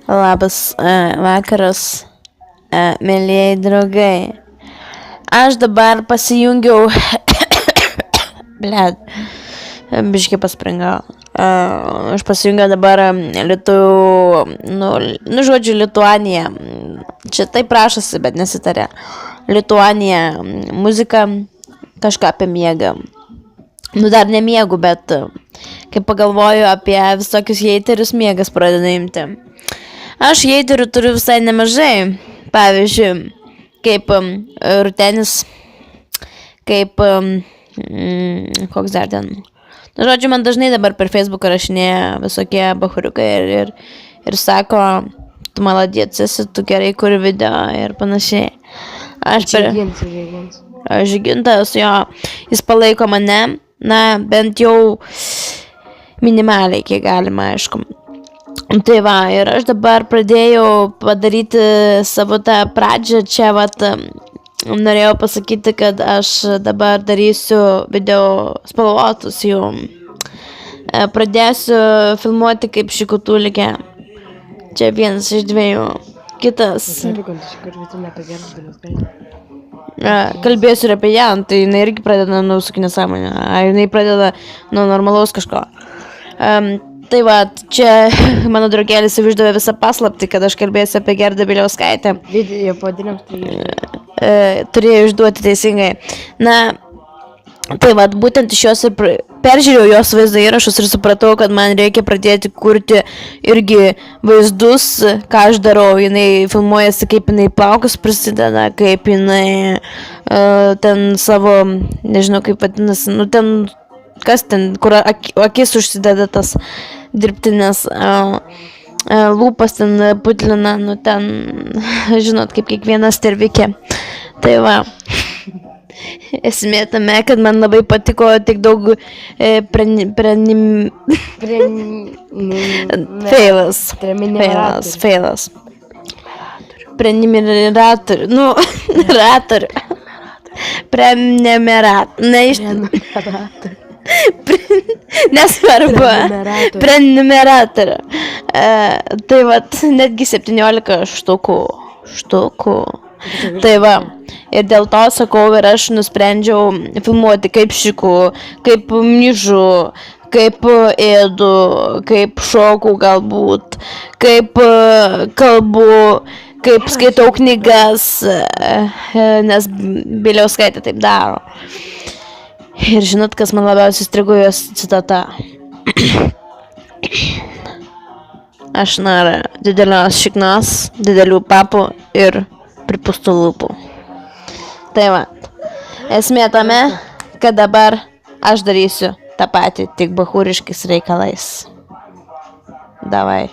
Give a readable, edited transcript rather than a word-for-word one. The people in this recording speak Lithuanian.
Labas vakaras, mėlyjei draugai. Aš dabar pasijungiau, blėd, biškai paspringau. Aš pasijungiau dabar žodžiu, Lituanija. Čia taip prašosi, bet nesitarė. Lituanija, muzika, kažką apie miegą. Dar nemiegu, bet kai pagalvoju apie visokius heiterius, miegas pradeda imti. Aš heiterių turiu visai nemažai. Pavyzdžiui, kaip Rutenis, kaip koks dar ten. Žodžiu, man dažnai dabar per Facebooką rašinėja visokie bachuriukai ir sako, tu maladėts esi, tu gerai kuri video ir panašiai. Žygintas, jo, jis palaiko mane, na, bent jau minimaliai, kiek galima, aišku. Tai va, ir aš dabar pradėjau padaryti savo tą pradžią, čia vat, norėjau pasakyti, kad aš dabar darysiu video spalvotus jau. Pradėsiu filmuoti kaip šikutulikė. Čia vienas iš dviejų. Kitas. Kalbėsiu ir apie ją, tai jinai irgi pradeda nuo visokių nesąmonę. Jinai pradeda nuo normalaus kažko. Tai va, čia mano draugėlis jau išdavė visą paslaptį, kad aš kalbėsiu apie Gerdą Biliauskaitę. Video pavadinimas turėjau išduoti teisingai. Na, tai va, būtent iš jos ir peržiūrėjau jos vaizdo įrašus ir supratau, kad man reikia pradėti kurti irgi vaizdus, ką aš darau. Jinai filmuojasi, kaip jinai plaukus prisideda, kaip jinai ten savo, nežinau kaip vadinasi, nu ten, kas ten, kur akis užsideda tas dirbtinės lūpas ten putlina, nu ten, žinot, kaip kiekviena stervikė. Tai va. Esmė tame, kad man labai patiko tik daug feilas. Prenumeratorių. Nu, nesvarbu. Prenumeratorių. Tai vat, netgi 17 štukų. Tai va, ir dėl to sakau, ir aš nusprendžiau filmuoti kaip šiku, kaip myžu, kaip ėdu, kaip šoku galbūt, kaip kalbu, kaip skaitau knygas, nes Biliauskaitė taip daro. Ir žinot, kas man labiausiai įstrigo jos citata. Aš noriu didelios šiknos, didelių papų ir pripūstų lūpų. Tai va, esmė tame, kad dabar aš darysiu tą patį, tik bachūriškais reikalais. Davai.